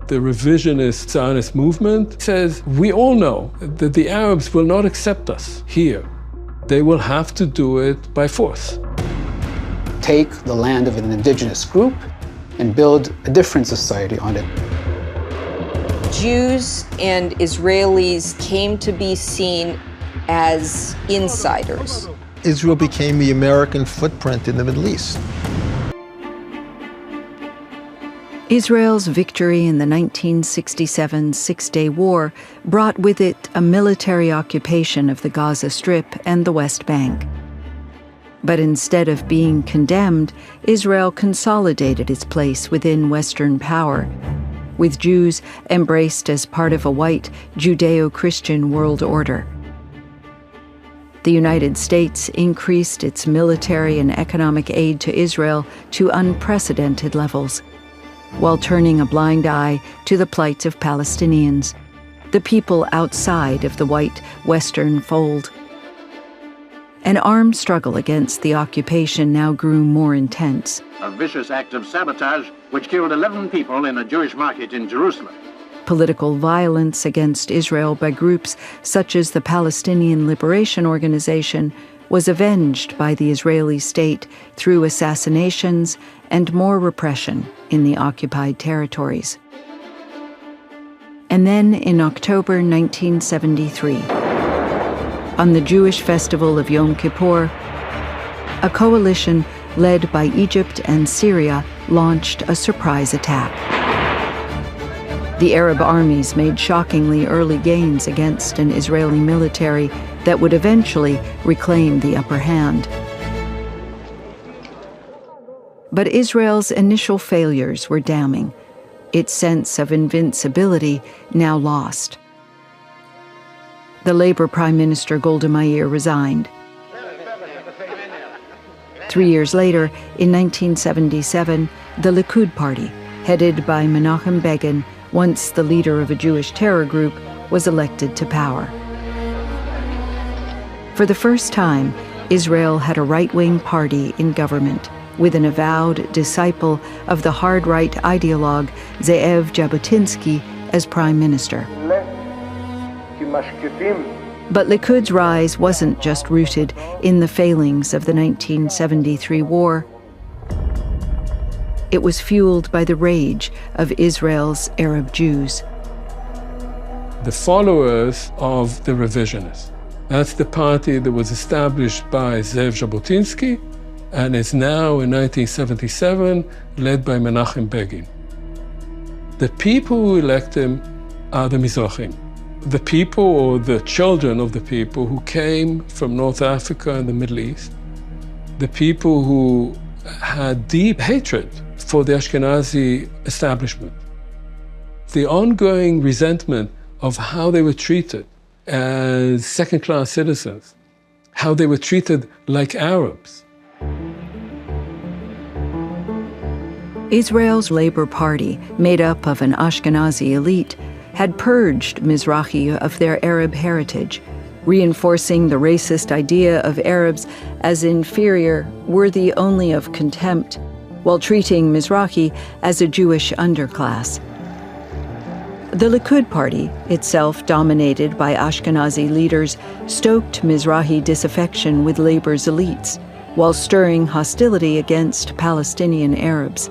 The revisionist Zionist movement says, we all know that the Arabs will not accept us here. They will have to do it by force. Take the land of an indigenous group and build a different society on it. Jews and Israelis came to be seen as insiders. Israel became the American footprint in the Middle East. Israel's victory in the 1967 Six-Day War brought with it a military occupation of the Gaza Strip and the West Bank. But instead of being condemned, Israel consolidated its place within Western power, with Jews embraced as part of a white Judeo-Christian world order. The United States increased its military and economic aid to Israel to unprecedented levels, while turning a blind eye to the plight of Palestinians, the people outside of the white Western fold. An armed struggle against the occupation now grew more intense. A vicious act of sabotage which killed 11 people in a Jewish market in Jerusalem. Political violence against Israel by groups such as the Palestinian Liberation Organization was avenged by the Israeli state through assassinations and more repression in the occupied territories. And then in October 1973, on the Jewish festival of Yom Kippur, a coalition led by Egypt and Syria launched a surprise attack. The Arab armies made shockingly early gains against an Israeli military that would eventually reclaim the upper hand. But Israel's initial failures were damning, its sense of invincibility now lost. The Labor Prime Minister Golda Meir resigned. 3 years later, in 1977, the Likud party, headed by Menachem Begin, once the leader of a Jewish terror group, was elected to power. For the first time, Israel had a right-wing party in government, with an avowed disciple of the hard-right ideologue Ze'ev Jabotinsky as prime minister. But Likud's rise wasn't just rooted in the failings of the 1973 war. It was fueled by the rage of Israel's Arab Jews. The followers of the revisionists. That's the party that was established by Ze'ev Jabotinsky and is now, in 1977, led by Menachem Begin. The people who elect him are the Mizrahim, the people or the children of the people who came from North Africa and the Middle East, the people who had deep hatred for the Ashkenazi establishment, the ongoing resentment of how they were treated as second-class citizens, how they were treated like Arabs. Israel's Labor Party, made up of an Ashkenazi elite, had purged Mizrahi of their Arab heritage, reinforcing the racist idea of Arabs as inferior, worthy only of contempt, while treating Mizrahi as a Jewish underclass. The Likud party, itself dominated by Ashkenazi leaders, stoked Mizrahi disaffection with Labor's elites, while stirring hostility against Palestinian Arabs.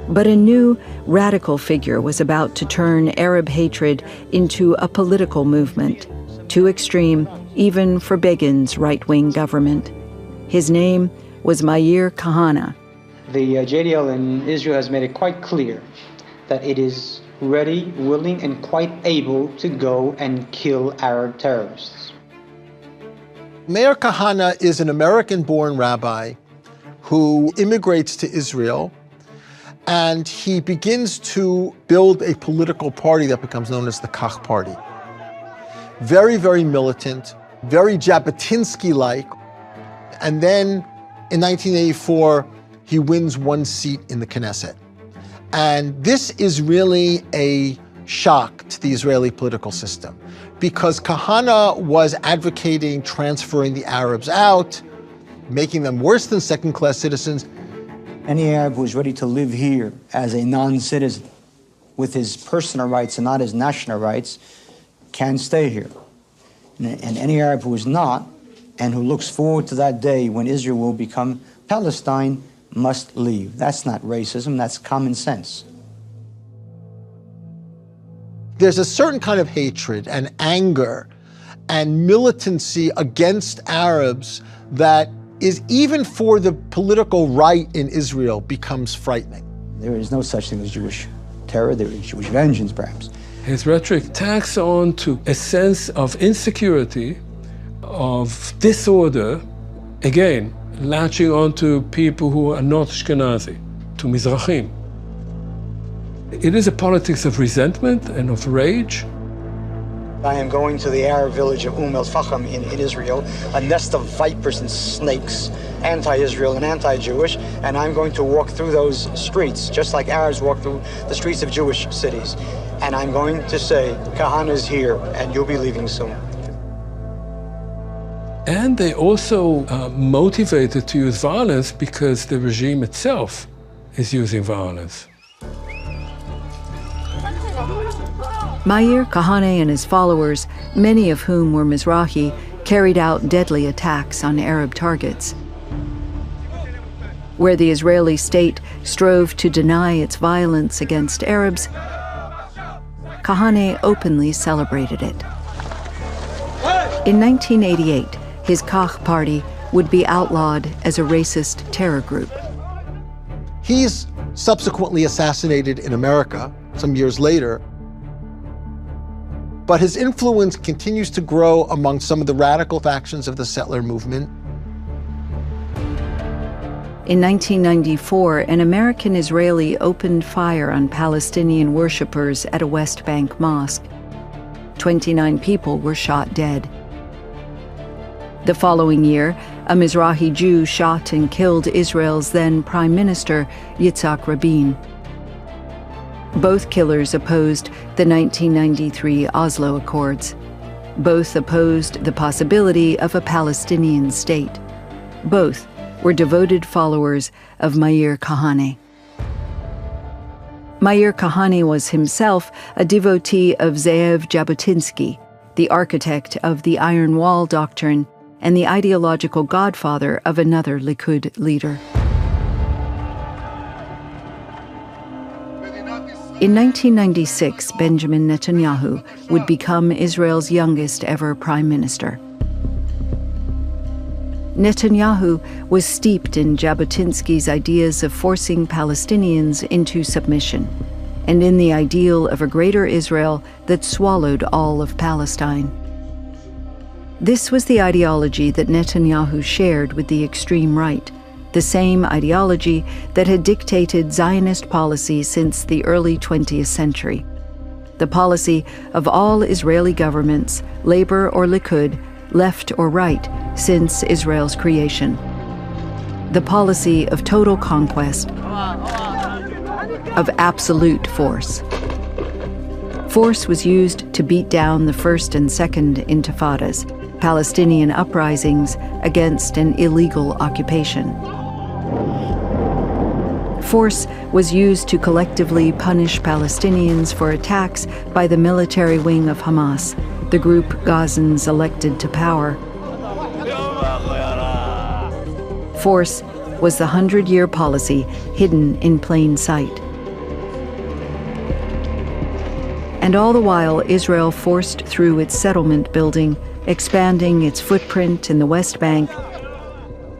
But a new, radical figure was about to turn Arab hatred into a political movement, too extreme even for Begin's right-wing government. His name was Meir Kahane. The JDL in Israel has made it quite clear that it is ready, willing, and quite able to go and kill Arab terrorists. Meir Kahane is an American-born rabbi who immigrates to Israel, and he begins to build a political party that becomes known as the Kako party. Very, very militant, very Jabotinsky-like. And then in 1984, he wins one seat in the Knesset. And this is really a shock to the Israeli political system, because Kahane was advocating transferring the Arabs out, making them worse than second-class citizens. Any Arab who is ready to live here as a non-citizen with his personal rights and not his national rights can stay here. And any Arab who is not, and who looks forward to that day when Israel will become Palestine, must leave. That's not racism, that's common sense. There's a certain kind of hatred and anger and militancy against Arabs that is, even for the political right in Israel, becomes frightening. There is no such thing as Jewish terror, there is Jewish vengeance, perhaps. His rhetoric tacks on to a sense of insecurity, of disorder, again, latching on to people who are not Ashkenazi, to Mizrahim. It is a politics of resentment and of rage. I am going to the Arab village of el-Faham in Israel, a nest of vipers and snakes, anti-Israel and anti-Jewish, and I'm going to walk through those streets, just like Arabs walk through the streets of Jewish cities. And I'm going to say, Kahana is here, and you'll be leaving soon. And they also motivated to use violence because the regime itself is using violence. Meir Kahane and his followers, many of whom were Mizrahi, carried out deadly attacks on Arab targets. Where the Israeli state strove to deny its violence against Arabs, Kahane openly celebrated it. In 1988, his Kach party would be outlawed as a racist terror group. He's subsequently assassinated in America some years later, but his influence continues to grow among some of the radical factions of the settler movement. In 1994, an American Israeli opened fire on Palestinian worshippers at a West Bank mosque. 29 people were shot dead. The following year, a Mizrahi Jew shot and killed Israel's then Prime Minister, Yitzhak Rabin. Both killers opposed the 1993 Oslo Accords. Both opposed the possibility of a Palestinian state. Both were devoted followers of Meir Kahane. Meir Kahane was himself a devotee of Ze'ev Jabotinsky, the architect of the Iron Wall doctrine and the ideological godfather of another Likud leader. In 1996, Benjamin Netanyahu would become Israel's youngest ever prime minister. Netanyahu was steeped in Jabotinsky's ideas of forcing Palestinians into submission, and in the ideal of a greater Israel that swallowed all of Palestine. This was the ideology that Netanyahu shared with the extreme right, the same ideology that had dictated Zionist policy since the early 20th century. The policy of all Israeli governments, Labor or Likud, left or right, since Israel's creation. The policy of total conquest, of absolute force. Force was used to beat down the first and second intifadas, Palestinian uprisings against an illegal occupation. Force was used to collectively punish Palestinians for attacks by the military wing of Hamas, the group Gazans elected to power. Force was the 100-year policy hidden in plain sight. And all the while, Israel forced through its settlement building, expanding its footprint in the West Bank,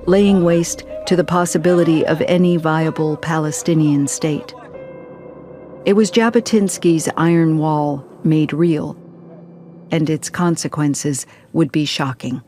laying waste to the possibility of any viable Palestinian state. It was Jabotinsky's Iron Wall made real, and its consequences would be shocking.